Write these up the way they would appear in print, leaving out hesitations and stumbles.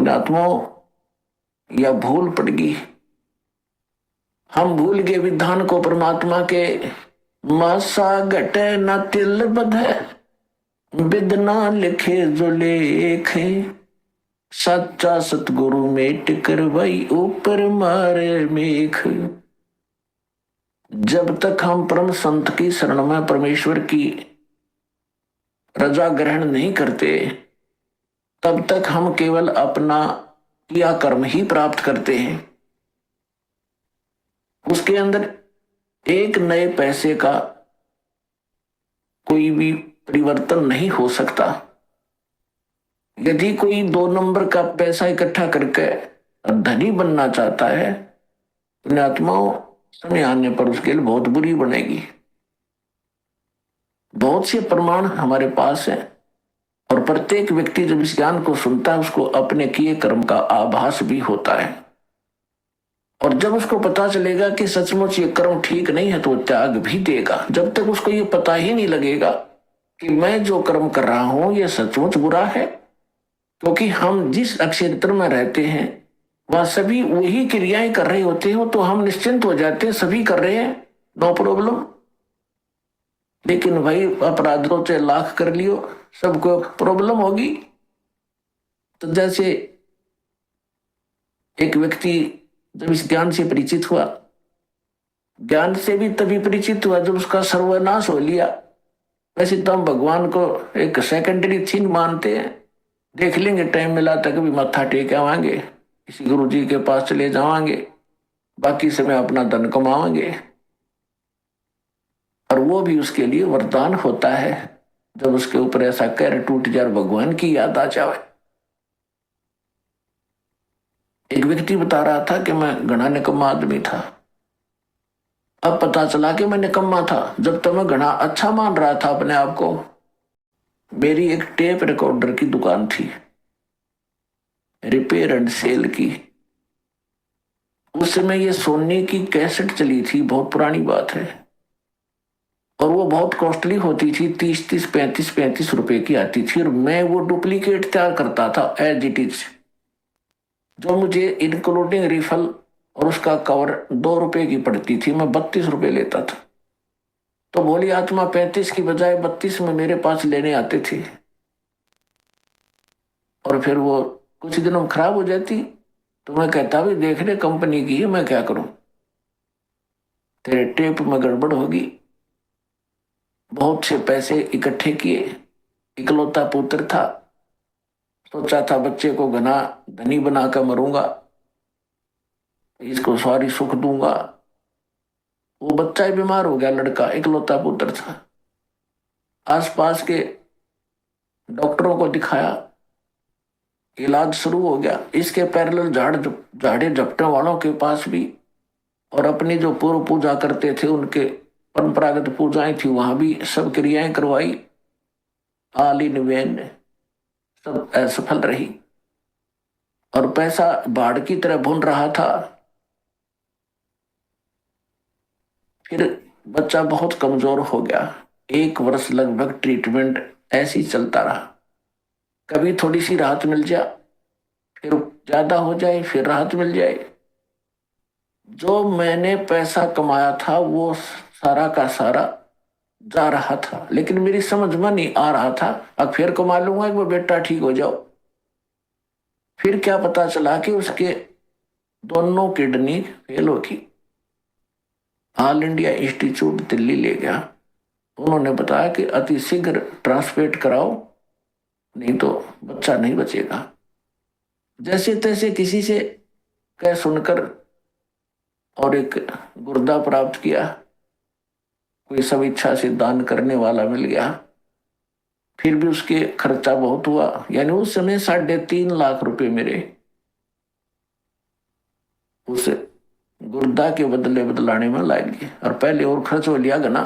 पुण्यात्माओं, या भूल पड़ गई, हम भूल गए विधान को परमात्मा के। मासा घटे न तिल बधे, विदना लिखे जो लेखे, सच्चा सतगुरु मेट कर वही ऊपर मारे मेख। जब तक हम परम संत की शरण में परमेश्वर की रजा ग्रहण नहीं करते, तब तक हम केवल अपना किया कर्म ही प्राप्त करते हैं। उसके अंदर एक नए पैसे का कोई भी परिवर्तन नहीं हो सकता। यदि कोई 2 नंबर का पैसा इकट्ठा करके धनी बनना चाहता है, पुण्यात्माओं, समय आने पर उसके लिए बहुत बुरी बनेगी। बहुत से प्रमाण हमारे पास हैं, और प्रत्येक व्यक्ति जब इस ज्ञान को सुनता है, उसको अपने किए कर्म का आभास भी होता है। और जब उसको पता चलेगा कि सचमुच ये कर्म ठीक नहीं है, तो त्याग भी देगा। जब तक उसको ये पता ही नहीं लगेगा कि मैं जो कर्म कर रहा हूं ये सचमुच बुरा है, क्योंकि हम जिस क्षेत्र में रहते हैं वह सभी वही क्रियाएं कर रहे होते हैं, तो हम निश्चिंत हो जाते हैं, सभी कर रहे हैं, नो प्रॉब्लम। लेकिन भाई अपराधों से लाख कर लियो, सबको प्रॉब्लम होगी। तो जैसे एक व्यक्ति जब इस ज्ञान से परिचित हुआ, ज्ञान से भी तभी परिचित हुआ जब उसका सर्वनाश हो लिया। वैसे तो हम भगवान को एक सेकेंडरी थिंग मानते हैं, देख लेंगे टाइम मिला तक भी मत्था टेक आवांगे, किसी गुरु जी के पास चले जावांगे, बाकी समय अपना धन कमावांगे। और वो भी उसके लिए वरदान होता है जब उसके ऊपर ऐसा कहर टूट जाए, भगवान की याद आ जाए। एक व्यक्ति बता रहा था कि मैं घना निकम्मा आदमी था। अब पता चला कि मैं निकम्मा था। जब तक मैं घना अच्छा मान रहा था अपने आप को। मेरी एक टेप रिकॉर्डर की दुकान थी, रिपेयर एंड सेल की। उस समय ये सोनी की कैसेट चली थी, बहुत पुरानी बात है, और वो बहुत कॉस्टली होती थी, 30-30, 35-35 रुपए की आती थी। और मैं वो डुप्लीकेट तैयार करता था एज इट इज, जो मुझे इंक्लूडिंग रिफल और उसका कवर 2 रुपए की पड़ती थी, मैं 32 रुपए लेता था। तो भोली आत्मा 35 की बजाय 32 में मेरे पास लेने आते थे, और फिर वो कुछ दिनों में खराब हो जाती। तो मैं कहता भी देख ले कंपनी की है, मैं क्या करूं, तेरे टेप में गड़बड़ होगी। बहुत से पैसे इकट्ठे किए, इकलौता पुत्र था, सोचा था बच्चे को घना धनी बनाकर मरूंगा, इसको सारी सुख दूंगा। वो बच्चा ही बीमार हो गया, लड़का इकलौता पुत्र था। आसपास के डॉक्टरों को दिखाया, इलाज शुरू हो गया। इसके पैरेलल झाड़े झपटने वालों के पास भी, और अपनी जो पूर्व पूजा करते थे उनके परंपरागत पूजाएं थी, वहां भी सब क्रियाएं करवाई। ऑल इन वेन, सब असफल रही, और पैसा बाढ़ की तरह भुन रहा था। फिर बच्चा बहुत कमजोर हो गया। 1 वर्ष लगभग ट्रीटमेंट ऐसे ही चलता रहा। कभी थोड़ी सी राहत मिल जाए, फिर ज्यादा हो जाए, फिर राहत मिल जाए। जो मैंने पैसा कमाया था वो सारा का सारा जा रहा था, लेकिन मेरी समझ में नहीं आ रहा था, अब फिर कमा लूंगा कि वो बेटा ठीक हो जाओ। फिर क्या पता चला कि उसके दोनों किडनी फेल होगी। ऑल इंडिया इंस्टीट्यूट दिल्ली ले गया। उन्होंने बताया कि अति शीघ्र ट्रांसप्लांट कराओ, नहीं तो बच्चा नहीं बचेगा। जैसे तैसे किसी से कह सुनकर और एक गुर्दा प्राप्त किया, कोई सब इच्छा से दान करने वाला मिल गया। फिर भी उसके खर्चा बहुत हुआ, यानी उस समय 3.5 लाख रुपए मेरे उस गुर्दा के बदले बदलाने में लग गए, और पहले और खर्च हो लिया गना।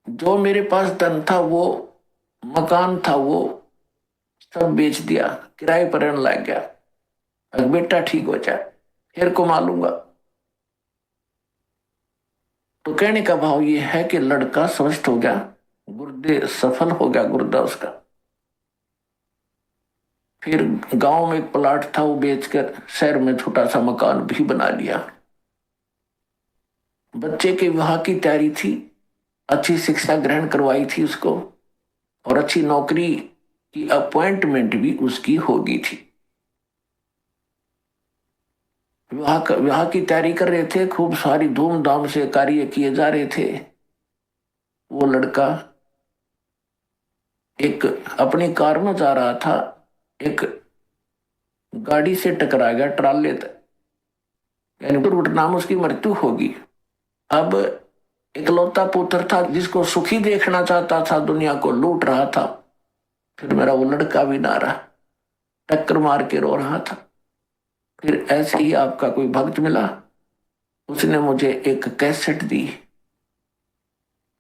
जो मेरे पास धन था, वो मकान था, वो सब बेच दिया, किराए पर रहने लग गया। अब बेटा ठीक हो जाए फिर को मालूंगा। तो कहने का भाव ये है कि लड़का स्वस्थ हो गया, गुर्दे सफल हो गया, गुर्दा उसका। फिर गांव में एक प्लाट था, वो बेचकर शहर में छोटा सा मकान भी बना लिया। बच्चे के विवाह की तैयारी थी, अच्छी शिक्षा ग्रहण करवाई थी उसको, और अच्छी नौकरी की अपॉइंटमेंट भी उसकी होगी थी। विवाह की तैयारी कर रहे थे, खूब सारी धूमधाम से कार्य किए जा रहे थे। वो लड़का एक अपनी कार में जा रहा था, एक गाड़ी से टकरा गया, ट्राले तक, यानी दुर्घटना में उसकी मृत्यु होगी। अब इकलौता पुत्र था, जिसको सुखी देखना चाहता था, दुनिया को लूट रहा था। फिर मेरा वो लड़का भी ना रहा, टक्कर मार के रो रहा था। फिर ऐसे ही आपका कोई भक्त मिला, उसने मुझे एक कैसेट दी।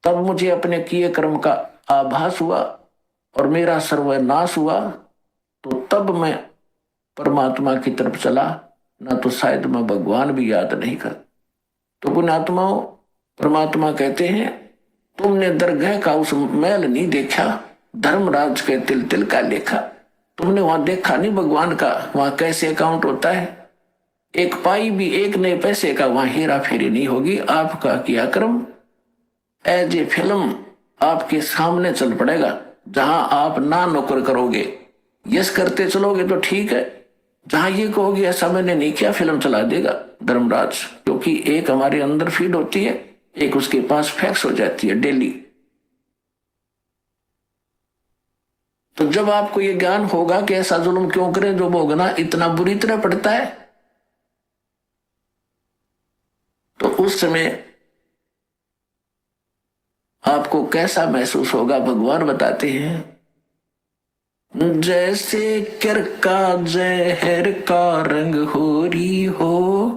तब मुझे अपने किए कर्म का आभास हुआ और मेरा सर्वनाश हुआ। तो तब मैं परमात्मा की तरफ चला, ना तो शायद मैं भगवान भी याद नहीं कर। तो पुण्यात्माओं, परमात्मा कहते हैं, तुमने दरगाह का उस मैल नहीं देखा, धर्मराज के तिल तिल का लेखा। तुमने वहां देखा नहीं भगवान का, वहां कैसे अकाउंट होता है। एक पाई भी एक नए पैसे का वहां हेरा फेरी नहीं होगी। आपका किया कर्म एज ए फिल्म आपके सामने चल पड़ेगा, जहां आप ना नौकर करोगे, यस करते चलोगे तो ठीक है। जहां ये कहोगे ऐसा मैंने नहीं किया, फिल्म चला देगा धर्मराज। क्योंकि एक हमारे अंदर फीड होती है, एक उसके पास फैक्स हो जाती है डेली। तो जब आपको ये ज्ञान होगा कि ऐसा जुल्म क्यों करें, जो भोगना इतना बुरी तरह पड़ता है, तो उस समय आपको कैसा महसूस होगा, भगवान बताते हैं। जैसे कर का जहर का रंग होरी हो,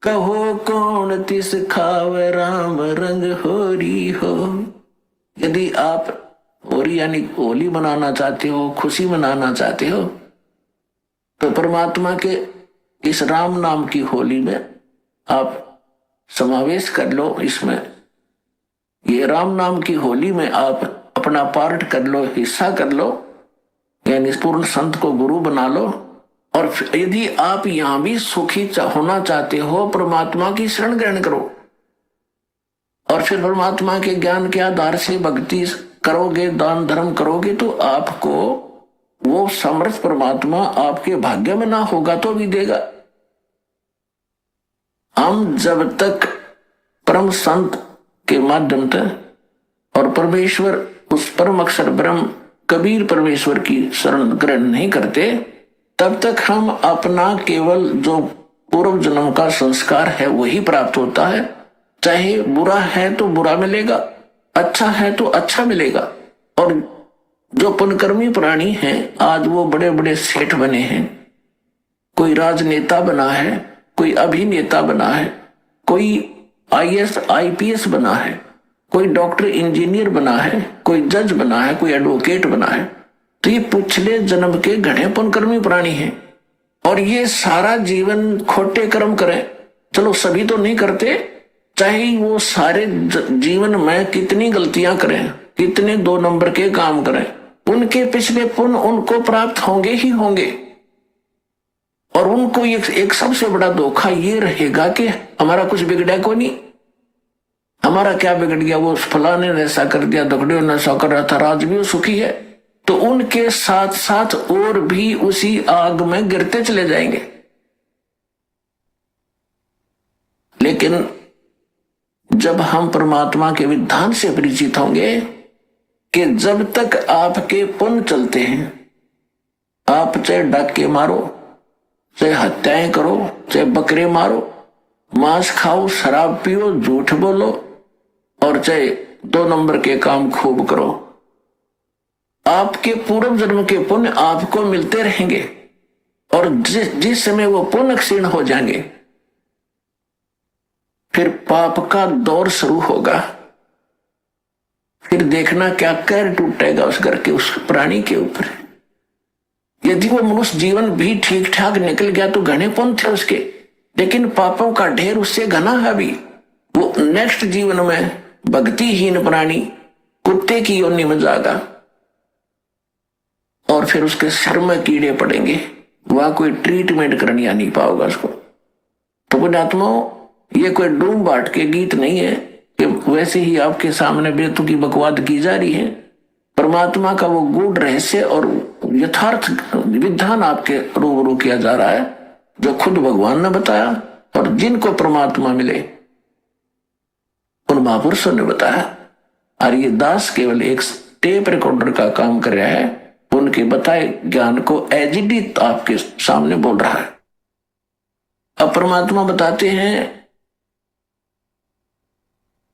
कहो कौन तिस खावे राम रंग होरी हो। यदि आप होली यानी होली मनाना चाहते हो, खुशी मनाना चाहते हो, तो परमात्मा के इस राम नाम की होली में आप समावेश कर लो। इसमें ये राम नाम की होली में आप अपना पार्ट कर लो, हिस्सा कर लो, यानी पूर्ण संत को गुरु बना लो। और यदि आप यहां भी सुखी होना चाहते हो, परमात्मा की शरण ग्रहण करो, और फिर परमात्मा के ज्ञान के आधार से भक्ति करोगे, दान धर्म करोगे, तो आपको वो समर्थ परमात्मा आपके भाग्य में ना होगा तो भी देगा। हम जब तक परम संत के माध्यम से और परमेश्वर उस परम अक्षर ब्रह्म कबीर परमेश्वर की शरण ग्रहण नहीं करते, तब तक हम अपना केवल जो पूर्व जन्म का संस्कार है वही प्राप्त होता है। चाहे बुरा है तो बुरा मिलेगा, अच्छा है तो अच्छा मिलेगा। और जो पुण्यकर्मी प्राणी हैं, आज वो बड़े बड़े सेठ बने हैं, कोई राजनेता बना है, कोई अभिनेता बना है, कोई आईएएस आईपीएस बना है, कोई डॉक्टर इंजीनियर बना है, कोई जज बना है, कोई एडवोकेट बना है। तो ये पिछले जन्म के घने पुण्यकर्मी प्राणी हैं। और ये सारा जीवन खोटे कर्म करें, चलो सभी तो नहीं करते, चाहे वो सारे जीवन में कितनी गलतियां करें, कितने 2 नंबर के काम करें, उनके पिछले पुण्य उनको प्राप्त होंगे ही होंगे। और उनको एक सबसे बड़ा धोखा ये रहेगा कि हमारा कुछ बिगड़ा को नहीं। हमारा क्या बिगड़ गया, वो फलाने ने ऐसा कर दिया, दगड़ियों ने ऐसा कर रहा था, राज भी वो सुखी है। तो उनके साथ साथ और भी उसी आग में गिरते चले जाएंगे। लेकिन जब हम परमात्मा के विधान से परिचित होंगे कि जब तक आपके पुण्य चलते हैं, आप चाहे डाके मारो, चाहे हत्याएं करो, चाहे बकरे मारो, मांस खाओ, शराब पियो, झूठ बोलो, और चाहे 2 नंबर के काम खूब करो, आपके पूर्व जन्म के पुण्य आपको मिलते रहेंगे। और जिस समय वो पुण्य क्षीण हो जाएंगे, फिर पाप का दौर शुरू होगा। फिर देखना क्या कहर टूटेगा उस घर के, उस प्राणी के ऊपर। यदि वो मनुष्य जीवन भी ठीक ठाक निकल गया तो घने पुण्य थे उसके, लेकिन पापों का ढेर उससे घना है। अभी वो नेक्स्ट जीवन में भक्तिहीन प्राणी कुत्ते की योनि में जागा। और फिर उसके सिर में कीड़े पड़ेंगे, वह कोई ट्रीटमेंट करनी आ नहीं पाओगा उसको। तो पुण्यात्माओं, ये कोई डूम बाट के गीत नहीं है कि वैसे ही आपके सामने बेतुकी बकवाद की जा रही है। परमात्मा का वो गूढ़ रहस्य और यथार्थ विधान आपके रूबरू किया जा रहा है, जो खुद भगवान ने बताया और जिनको परमात्मा मिले उन महापुरुषों ने बताया। और ये दास केवल एक टेप रिकॉर्डर का काम कर रहा है, उनके बताए ज्ञान को एज इट इज आपके सामने बोल रहा है। अब परमात्मा बताते हैं,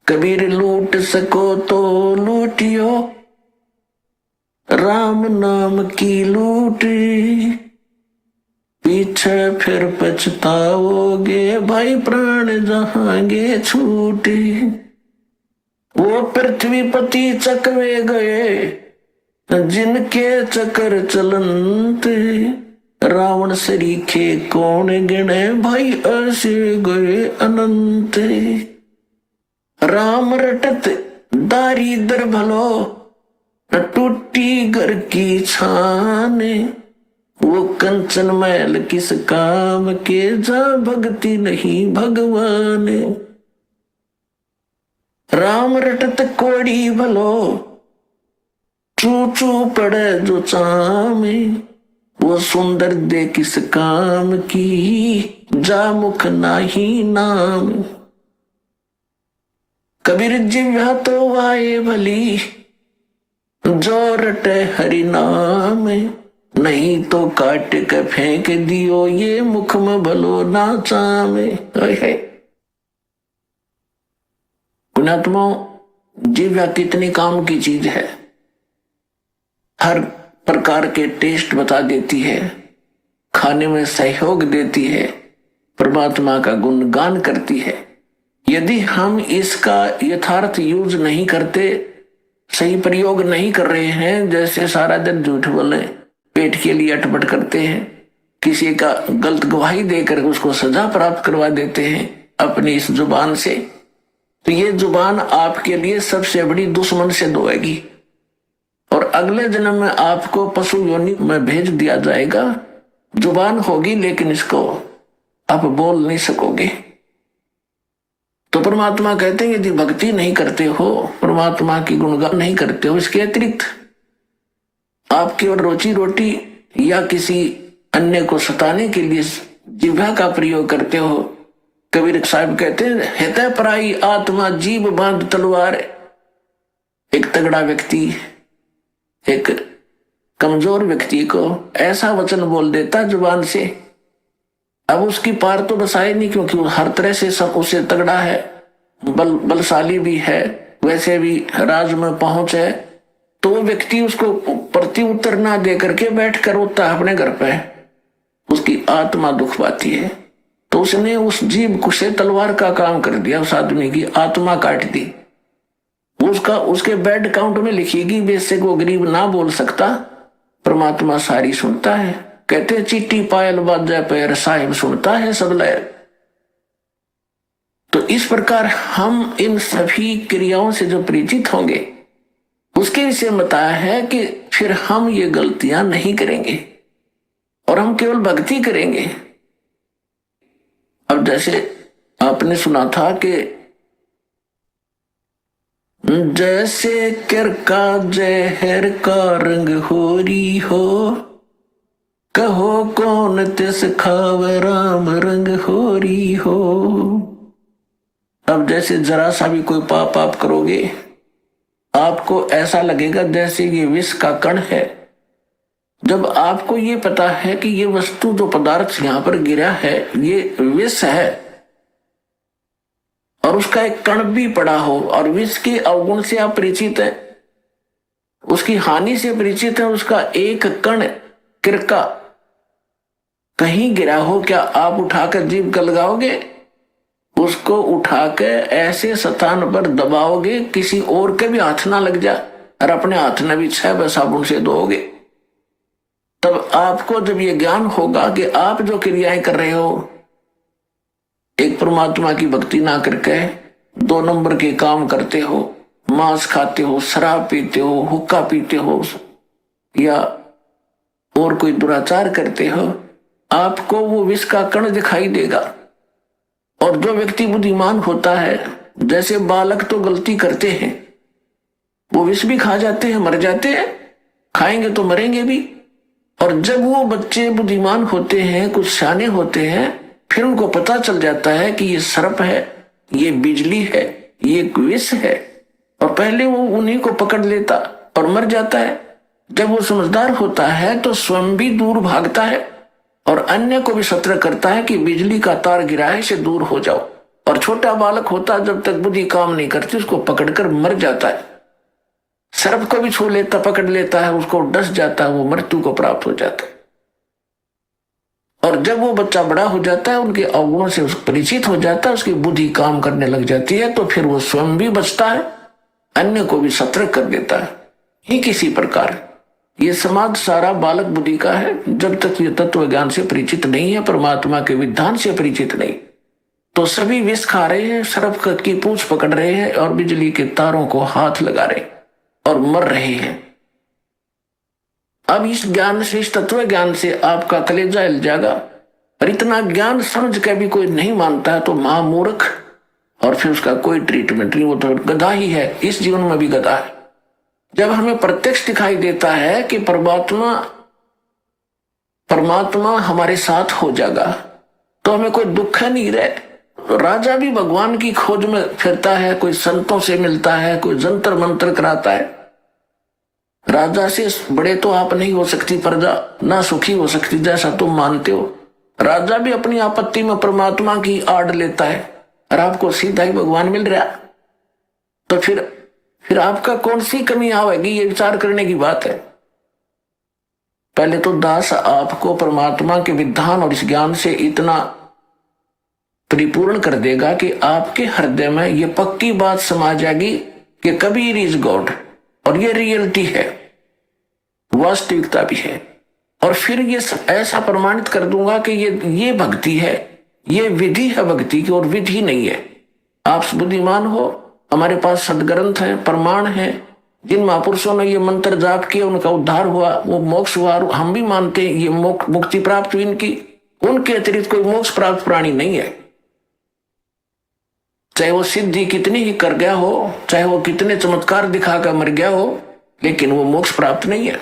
कबीर लूट सको तो लूटियो, राम नाम की लूट, पीछे फिर पछताओगे, भाई प्राण जहांगे छूटे। वो पृथ्वीपति चकवे गए, जिनके चक्कर चलंत, रावण सरीखे कौन गिने, भाई ऐसे गए अनंत। राम रटत दारिद्र भलो, टूटी घर की छान, वो कंचन मैल किस काम के, जा भक्ति नहीं भगवान। राम रटत कोड़ी भलो, चू चू पड़े जो चामे, वो सुंदर दे किस काम की, जा मुख नाही नाम। कबीर जिव्या तो वाए भली, जो रटे हरि नाम, नहीं तो काट के फेंक दियो, ये मुख में भलो ना चामे। पुण्यात्माओं, जिव्या कितनी काम की चीज है, हर प्रकार के टेस्ट बता देती है, खाने में सहयोग देती है, परमात्मा का गुणगान करती है। यदि हम इसका यथार्थ यूज नहीं करते, सही प्रयोग नहीं कर रहे हैं, जैसे सारा दिन झूठ बोले, पेट के लिए अटपट करते हैं, किसी का गलत गवाही देकर उसको सजा प्राप्त करवा देते हैं अपनी इस जुबान से, तो ये जुबान आपके लिए सबसे बड़ी दुश्मन सिद्ध होगी और अगले जन्म में आपको पशु योनि में भेज दिया जाएगा। जुबान होगी लेकिन इसको आप बोल नहीं सकोगे। तो परमात्मा कहते हैं, यदि भक्ति नहीं करते हो, परमात्मा की गुणगान नहीं करते हो, इसके अतिरिक्त आप केवल रोजी रोटी या किसी अन्य को सताने के लिए जिह्वा का प्रयोग करते हो। कबीर साहब कहते हैं, हितै पराई आत्मा जीभ बांध तलवार। एक तगड़ा व्यक्ति एक कमजोर व्यक्ति को ऐसा वचन बोल देता जुबान से, अब उसकी पार तो बसाए नहीं, क्योंकि वो हर तरह से सब उसे तगड़ा है, बलशाली भी है, वैसे भी राज में पहुंच है, तो वो व्यक्ति उसको प्रति उत्तर ना दे करके बैठ कर रोता है अपने घर पे, उसकी आत्मा दुख पाती है। तो उसने उस जीभ से तलवार का काम कर दिया, उस आदमी की आत्मा काट दी। उसका उसके बैड काउंट में लिखिएगी, बेशक वो गरीब ना बोल सकता, परमात्मा सारी सुनता है। कहते चिट्टी पायल बाजा पैर, साहिब सुनता है सब लय। तो इस प्रकार हम इन सभी क्रियाओं से जो परिचित होंगे, उसके विषय में बताया है कि फिर हम ये गलतियां नहीं करेंगे और हम केवल भक्ति करेंगे। अब जैसे आपने सुना था कि जैसे कर का जहर का रंग होरी हो, कहो कौन तिस खाव राम रंग होरी हो। अब जैसे जरा सा भी कोई पाप आप करोगे, आपको ऐसा लगेगा जैसे ये विष का कण है। जब आपको ये पता है कि ये वस्तु जो पदार्थ यहां पर गिरा है ये विष है, और उसका एक कण भी पड़ा हो, और विष के अवगुण से आप परिचित है, उसकी हानि से परिचित है, उसका एक कण किरका कहीं गिरा हो, क्या आप उठाकर जीभ को लगाओगे? उसको उठाकर ऐसे स्थान पर दबाओगे किसी और के भी हाथ ना लग जा, और अपने हाथ में भी 6 बार साबुन से धोओगे। तब आपको जब ये ज्ञान होगा कि आप जो क्रियाएं कर रहे हो, एक परमात्मा की भक्ति ना करके 2 नंबर के काम करते हो, मांस खाते हो, शराब पीते हो, हुक्का पीते हो, या और कोई दुराचार करते हो, आपको वो विष का कण दिखाई देगा। और जो व्यक्ति बुद्धिमान होता है, जैसे बालक तो गलती करते हैं, वो विष भी खा जाते हैं, मर जाते हैं, खाएंगे तो मरेंगे भी। और जब वो बच्चे बुद्धिमान होते हैं, कुछ सियाने होते हैं, फिर उनको पता चल जाता है कि ये सर्प है, ये बिजली है, ये विष है, और पहले वो उन्हीं को पकड़ लेता और मर जाता है। जब वो समझदार होता है तो स्वयं भी दूर भागता है और अन्य को भी सतर्क करता है कि बिजली का तार गिरा है, से दूर हो जाओ। और छोटा बालक होता, जब तक बुद्धि काम नहीं करती, उसको पकड़कर मर जाता है। सर्प को भी छू लेता, पकड़ लेता है, उसको डस जाता है, वो मृत्यु को प्राप्त हो जाता है। और जब वो बच्चा बड़ा हो जाता है, उनके अवगुणों से परिचित हो जाता है, उसकी बुद्धि काम करने लग जाती है, तो फिर वो स्वयं भी बचता है, अन्य को भी सतर्क कर देता है। ही किसी प्रकार ये समाज सारा बालक बुद्धि का है। जब तक ये तत्व ज्ञान से परिचित नहीं है, परमात्मा के विधान से परिचित नहीं, तो सभी विष खा रहे हैं, सर्प की पूंछ पकड़ रहे हैं और बिजली के तारों को हाथ लगा रहे और मर रहे हैं। अब इस ज्ञान से, इस तत्व ज्ञान से आपका कलेजा हिल जाएगा। और इतना ज्ञान समझ के भी कोई नहीं मानता है तो महामूर्ख, और फिर उसका कोई ट्रीटमेंट नहीं, वो तो गधा ही है, इस जीवन में भी गधा है। जब हमें प्रत्यक्ष दिखाई देता है कि परमात्मा हमारे साथ हो जाएगा, तो हमें कोई दुख नहीं रहे। राजा भी भगवान की खोज में फिरता है, कोई संतों से मिलता है, कोई जंतर मंत्र कराता है। राजा से बड़े तो आप नहीं हो सकती प्रजा, ना सुखी हो सकती जैसा तुम मानते हो। राजा भी अपनी आपत्ति में परमात्मा की आड़ लेता है, और आपको सीधा ही भगवान मिल रहा, तो फिर आपका कौन सी कमी आवेगी, ये विचार करने की बात है। पहले तो दास आपको परमात्मा के विधान और इस ज्ञान से इतना परिपूर्ण कर देगा कि आपके हृदय में ये पक्की बात समा जाएगी कि कबीर इज गॉड, और ये रियलिटी है, वास्तविकता भी है। और फिर ये ऐसा प्रमाणित कर दूंगा कि ये भक्ति है, ये विधि है भक्ति की, और विधि नहीं है। आप बुद्धिमान हो, हमारे पास सदग्रंथ है, प्रमाण है, जिन महापुरुषों ने ये मंत्र जाप किया उनका उद्धार हुआ, वो मोक्ष हुआ, हम भी मानते हैं ये मुक्ति प्राप्त हुई इनकी। उनके अतिरिक्त कोई मोक्ष प्राप्त प्राणी नहीं है। चाहे वो सिद्धि कितनी ही कर गया हो, चाहे वो कितने चमत्कार दिखाकर मर गया हो, लेकिन वो मोक्ष प्राप्त नहीं है।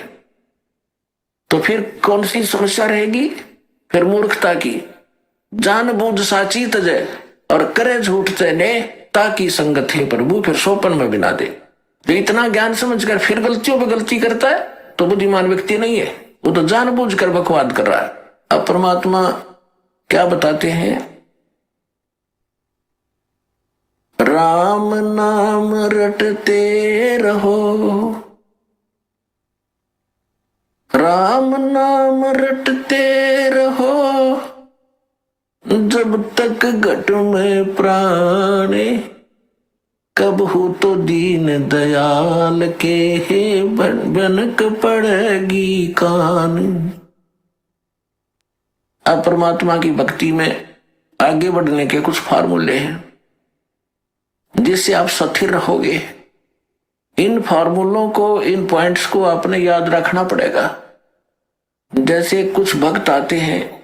तो फिर कौन सी समस्या रहेगी? फिर मूर्खता की। जान बूझ साची तजय और करे झूठ तेने, ताकि संगत है प्रभु, फिर सोपन में बिना दे। जो इतना ज्ञान समझकर फिर गलतियों पे गलती करता है तो बुद्धिमान व्यक्ति नहीं है, वो तो जानबूझकर बकवाद कर रहा है। अब परमात्मा क्या बताते हैं? राम नाम रटते रहो, राम नाम रटते रहो, जब तक घट में प्राणे, कब हो तो दीन दयाल के हे बनक पड़ेगी कान। अब परमात्मा की भक्ति में आगे बढ़ने के कुछ फार्मूले हैं जिससे आप स्थिर रहोगे। इन फार्मूलों को, इन पॉइंट्स को आपने याद रखना पड़ेगा। जैसे कुछ भक्त आते हैं,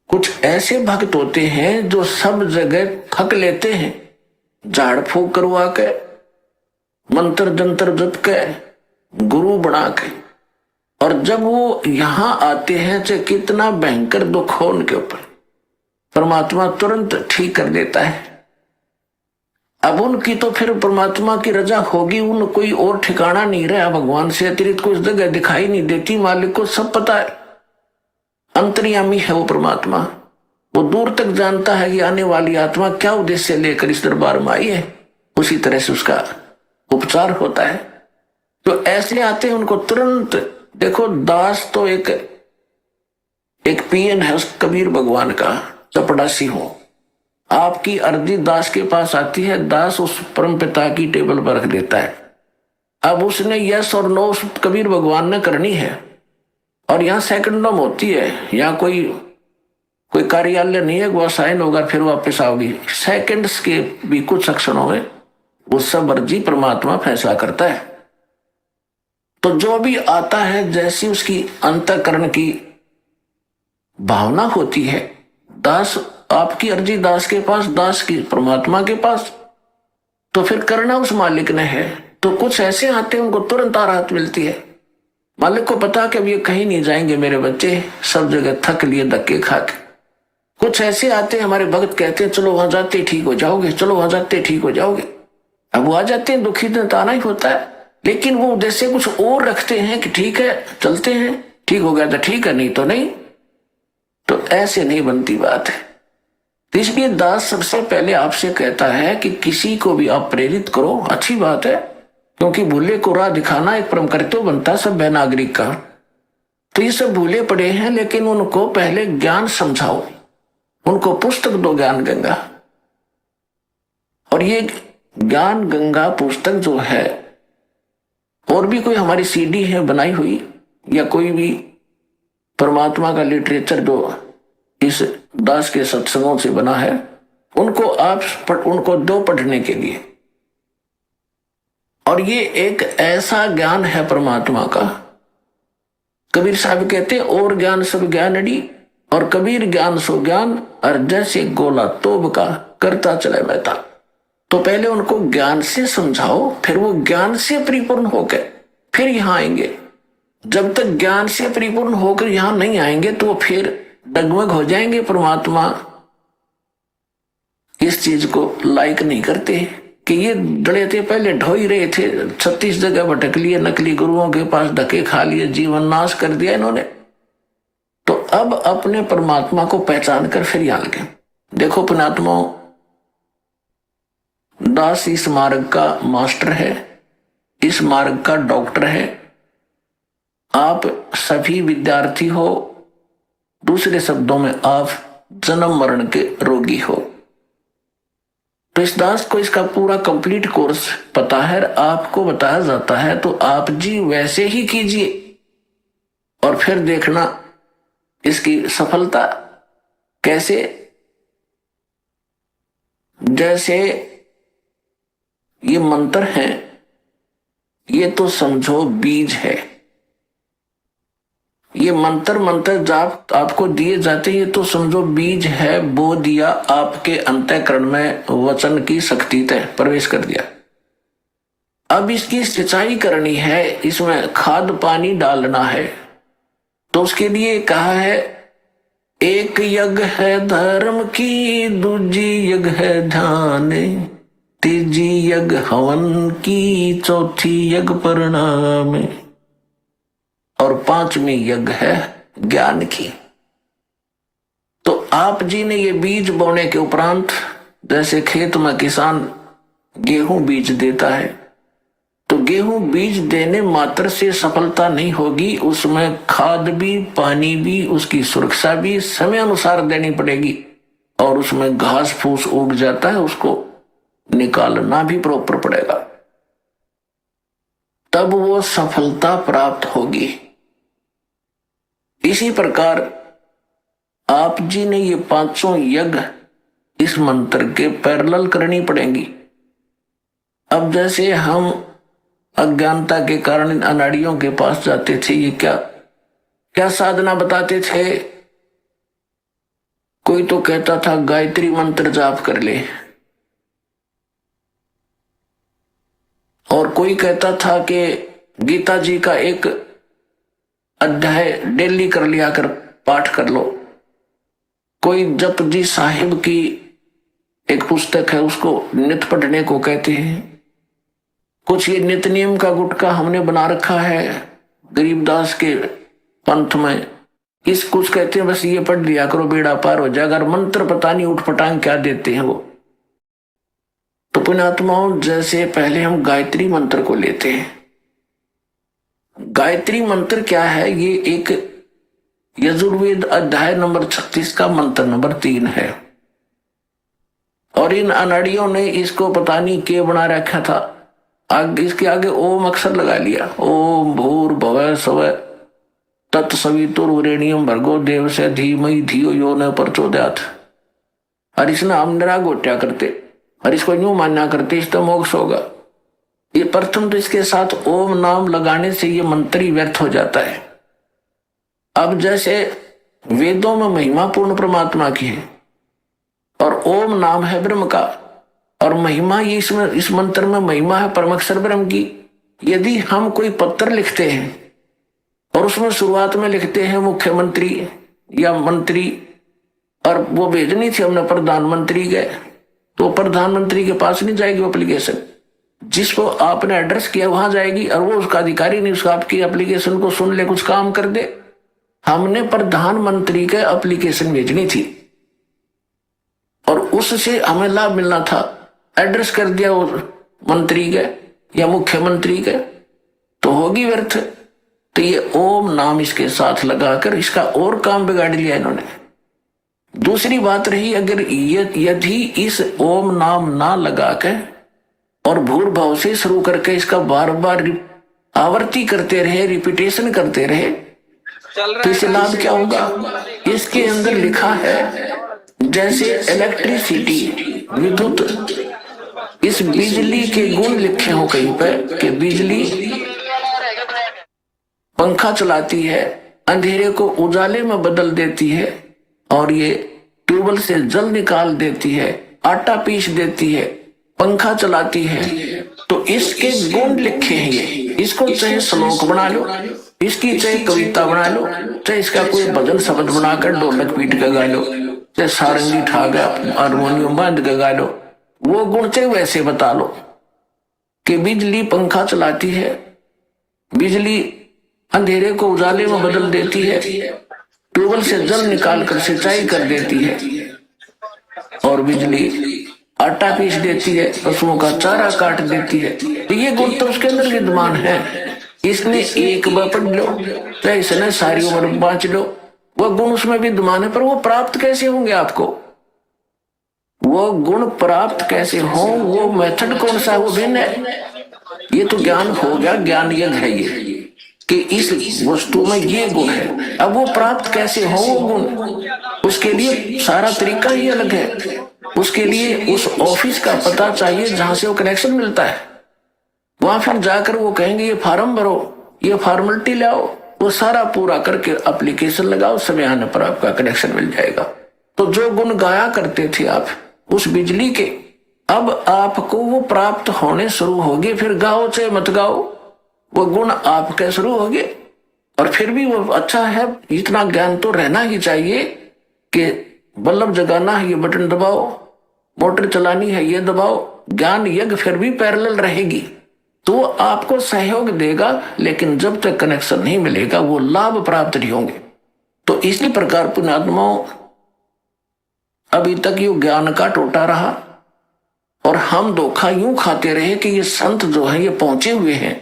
कुछ ऐसे भक्त होते हैं जो सब जगह थक लेते हैं, झाड़ फूक करवा के, मंत्र जंतर जप के, गुरु बना के, और जब वो यहां आते हैं चाहे कितना भयंकर दुख हो उनके ऊपर, परमात्मा तुरंत ठीक कर देता है। अब उनकी तो फिर परमात्मा की रजा होगी, उन कोई और ठिकाना नहीं रहा, भगवान से अतिरिक्त कोई जगह दिखाई नहीं देती। मालिक को सब पता है, अंतर्यामी है वो परमात्मा। वो दूर तक जानता है कि आने वाली आत्मा क्या उद्देश्य लेकर इस दरबार में आई है, उसी तरह से उसका उपचार होता है। तो ऐसे आते हैं उनको तुरंत। देखो, दास तो एक पीएन है उस कबीर भगवान का, चपड़ासी हो। आपकी अर्जी दास के पास आती है, दास उस परम पिता की टेबल पर रख देता है। अब उसने यस और नो उस कबीर भगवान ने करनी है, और यहाँ सेकंडों में होती है। यहाँ कोई कार्यालय नहीं है, वो साइन होगा फिर वापस आओगी। सेकंड्स के भी कुछ क्षणों में वो सब अर्जी परमात्मा फैसला करता है। तो जो भी आता है जैसी उसकी अंतःकरण की भावना होती है, दास आपकी अर्जी दास के पास, दास की परमात्मा के पास, तो फिर करना उस मालिक ने है। तो कुछ ऐसे आते हैं उनको तुरंत राहत मिलती है। मालिक को पता कि अब ये कहीं नहीं जाएंगे मेरे बच्चे, सब जगह थक लिए धक्के खा के। कुछ ऐसे आते हैं हमारे भक्त कहते हैं चलो वहां जाते ठीक हो जाओगे, चलो वहां जाते ठीक हो जाओगे। अब वो आ जाते हैं, दुखी दिन तो आना ही होता है, लेकिन वो जैसे कुछ और रखते हैं कि ठीक है चलते हैं, ठीक हो गया तो ठीक है, नहीं तो नहीं। तो ऐसे नहीं बनती बात है। तो इसलिए दास सबसे पहले आपसे कहता है कि किसी को भी आप प्रेरित करो, अच्छी बात है, क्योंकि भूले को राह दिखाना एक परम कर्तव्य बनता है सभ्य नागरिक का। तो ये सब भूले पड़े हैं, लेकिन उनको पहले ज्ञान समझाओ, उनको पुस्तक दो ज्ञान गंगा। और ये ज्ञान गंगा पुस्तक जो है, और भी कोई हमारी सीडी है बनाई हुई, या कोई भी परमात्मा का लिटरेचर जो इस दास के सत्संगों से बना है, उनको आप उनको दो पढ़ने के लिए। और ये एक ऐसा ज्ञान है परमात्मा का, कबीर साहब कहते हैं और ज्ञान सब ज्ञान अड़ी, और कबीर ज्ञान सो ज्ञान, और जैसे गोला तोब का करता चले बहता। तो पहले उनको ज्ञान से समझाओ, फिर वो ज्ञान से परिपूर्ण होकर फिर यहां आएंगे। जब तक ज्ञान से परिपूर्ण होकर यहां नहीं आएंगे तो फिर डगमग हो जाएंगे। परमात्मा इस चीज को लाइक नहीं करते कि ये डरे थे, पहले ढो ही रहे थे, 36 जगह भटक लिए, नकली गुरुओं के पास धक्के खा लिए, जीवन नाश कर दिया इन्होंने। तो अब अपने परमात्मा को पहचान कर फिर यहां लगे। देखो पुण्यात्माओं, दास इस मार्ग का मास्टर है, इस मार्ग का डॉक्टर है। आप सभी विद्यार्थी हो, दूसरे शब्दों में आप जन्म मरण के रोगी हो। तो इस दास को इसका पूरा कंप्लीट कोर्स पता है, आपको बताया जाता है, तो आप जी वैसे ही कीजिए और फिर देखना इसकी सफलता कैसे। जैसे ये मंत्र है, ये तो समझो बीज है। ये मंत्र जाप आपको दिए जाते, ये तो समझो बीज है, बो दिया आपके अंतःकरण में, वचन की शक्ति तय प्रवेश कर दिया। अब इसकी सिंचाई करनी है, इसमें खाद पानी डालना है। तो उसके लिए कहा है, एक यज्ञ है धर्म की, दूजी यज्ञ है ध्यान, तीजी यज्ञ हवन की, चौथी यज्ञ परिणाम, और पांचवी यज्ञ है ज्ञान की। तो आप जी ने ये बीज बोने के उपरांत, जैसे खेत में किसान गेहूं बीज देता है, तो गेहूं बीज देने मात्र से सफलता नहीं होगी, उसमें खाद भी, पानी भी, उसकी सुरक्षा भी समय अनुसार देनी पड़ेगी। और उसमें घास फूस उग जाता है, उसको निकालना भी प्रॉपर पड़ेगा, तब वो सफलता प्राप्त होगी। इसी प्रकार आप जी ने ये पांचों यज्ञ इस मंत्र के पैरेलल करनी पड़ेंगी। अब जैसे हम अज्ञानता के कारण अनाड़ियों के पास जाते थे, ये क्या क्या साधना बताते थे। कोई तो कहता था गायत्री मंत्र जाप कर ले, और कोई कहता था कि गीता जी का एक अध्याय डेली कर लिया कर पाठ कर लो। कोई जप जी साहिब की एक पुस्तक है, उसको नित पढ़ने को कहते हैं। कुछ ये नित नियम का गुटका हमने बना रखा है गरीबदास के पंथ में, इस कुछ कहते हैं बस ये पढ़ लिया करो बेड़ा पार हो जाएगा। अगर मंत्र पता नहीं उठ पटांग क्या देते हैं वो। तो पुण्यात्माओं, जैसे पहले हम गायत्री मंत्र को लेते हैं। गायत्री मंत्र क्या है? ये एक यजुर्वेद अध्याय नंबर 36 का मंत्र नंबर 3 है, और इन अनाड़ियों ने इसको पता नहीं क्या बना रखा था। इसके आगे ओम अक्षर लगा लिया, ओम भूर भुवः स्वः तत्सवितुर्वरेण्यं भर्गो देवस्य धीमहि धियो यो न प्रचोदयात्। और इसने हम निरा गोट्या करते और इसको यूं मानना करते इससे मोक्ष होगा। ये प्रथम तो इसके साथ ओम नाम लगाने से ये मंत्र ही व्यर्थ हो जाता है। अब जैसे वेदों में महिमा पूर्ण परमात्मा की है और ओम नाम है ब्रह्म का, और महिमा ये इसमें इस मंत्र में महिमा है परमक्षर ब्रह्म की। यदि हम कोई पत्र लिखते हैं और उसमें शुरुआत में लिखते हैं मुख्यमंत्री या मंत्री, और वो भेजनी थी हमने प्रधानमंत्री के, तो प्रधानमंत्री के पास नहीं जाएगी वो एप्लीकेशन, जिसको आपने एड्रेस किया वहां जाएगी, और वो उसका अधिकारी नहीं उसका आपकी एप्लीकेशन को सुन ले कुछ काम कर दे। हमने प्रधानमंत्री के एप्लीकेशन भेजनी थी और उससे हमें लाभ मिलना था, एड्रेस कर दिया वो मंत्री के या मुख्यमंत्री के, तो होगी व्यर्थ। तो ये ओम नाम इसके साथ लगाकर इसका और काम बिगाड़ लिया इन्होंने। दूसरी बात रही, अगर यदि इस ओम नाम ना लगा के और भूर्भाव से शुरू करके इसका बार बार आवृत्ति करते रहे, रिपीटेशन करते रहे, तो इससे लाभ क्या होगा? इसके अंदर लिखा है जैसे इलेक्ट्रिसिटी विद्युत, इस बिजली के गुण लिखे हो कहीं पर कि बिजली पंखा चलाती है, अंधेरे को उजाले में बदल देती है, और ये ट्यूबवेल से जल निकाल देती है, आटा पीस देती है, पंखा चलाती है। तो इसके गुण लिखे हैं ये, इसको चाहे श्लोक बना लो, इसकी चाहे कविता बना लो, चाहे इसका कोई भजन शब्द बनाकर ढोलक पीट के गा लो, चाहे सारंगी ठा गया हारमोनियम बांध के गा लो, वो गुण चाहे वैसे बता लो कि बिजली पंखा चलाती है, बिजली अंधेरे को उजाले में बदल देती है, ट्यूबवेल से जल निकाल कर सिंचाई कर देती है, और बिजली आटा पीस देती है, पशुओं का चारा काट देती है। तो ये गुण तो उसके अंदर विद्यमान है। इसने एक बार पढ़ लो, चाहे इसने सारी उम्र बांच लो, वो गुण उसमें विद्यमान है। पर वो प्राप्त कैसे होंगे आपको? वो गुण प्राप्त कैसे हो, वो मेथड कौन सा है, वो भिन्न है। ये तो ज्ञान हो गया, ज्ञान यज्ञ है ये कि इस वस्तु में ये गुण है। अब वो प्राप्त कैसे हो वो गुण, उसके लिए सारा तरीका ही अलग है। उसके लिए उस ऑफिस का पता चाहिए जहां से वो कनेक्शन मिलता है। वहां फिर जाकर वो कहेंगे ये फॉर्म भरो, ये फॉर्मेलिटी लाओ, वो सारा पूरा करके एप्लीकेशन लगाओ, समय आने पर आपका कनेक्शन मिल जाएगा। तो जो गुण गाया करते थे आप उस बिजली के, अब आपको वो प्राप्त होने शुरू हो गए। फिर गाओ चाहे मत गाओ, वो गुण आपके शुरू हो गए। और फिर भी वो अच्छा है, इतना ज्ञान तो रहना ही चाहिए कि बल्ब जगाना है ये बटन दबाओ, मोटर चलानी है ये दबाओ। ज्ञान यज्ञ फिर भी पैरेलल रहेगी तो आपको सहयोग देगा, लेकिन जब तक कनेक्शन नहीं मिलेगा वो लाभ प्राप्त नहीं होंगे। तो इसी प्रकार पुण्यात्माओं, अभी तक ये ज्ञान का टोटा रहा और हम धोखा यूं खाते रहे कि ये संत जो है ये पहुंचे हुए हैं।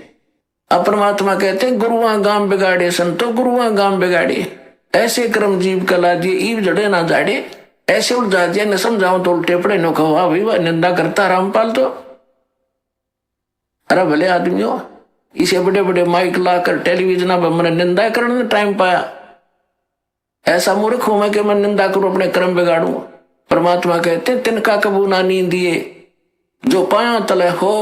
अब परमात्मा कहते हैं गुरुआ गाम बिगाड़े संतो गुरुआ गाम बिगाड़े, ऐसे कर्म जीव कला दिए ईव जड़े ना जाड़े, ऐसे उलझा दिया न समझाओ तो उल्टे पड़े नो कहो भाई वह निंदा करता रामपाल। तो अरे भले आदमियों, इसे बड़े बड़े माइक लाकर टेलीविजन पर मैंने निंदा करने टाइम पाया, ऐसा मूर्ख हूं मैं कि मैं निंदा करूं अपने कर्म बिगाड़ू। परमात्मा कहते हैं तिनका कबू ना नींदिए जो पाया तले हो,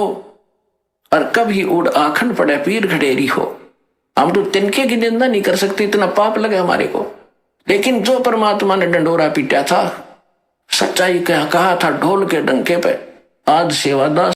और कभी उड़ आखन पड़े पीर घड़ेरी हो। हम तो तिनके की निंदा नहीं कर सकते, इतना पाप लगे हमारे को। लेकिन जो परमात्मा ने डंडोरा पीटा था, सच्चाई कहा था ढोल के डंके पे, आज सेवादास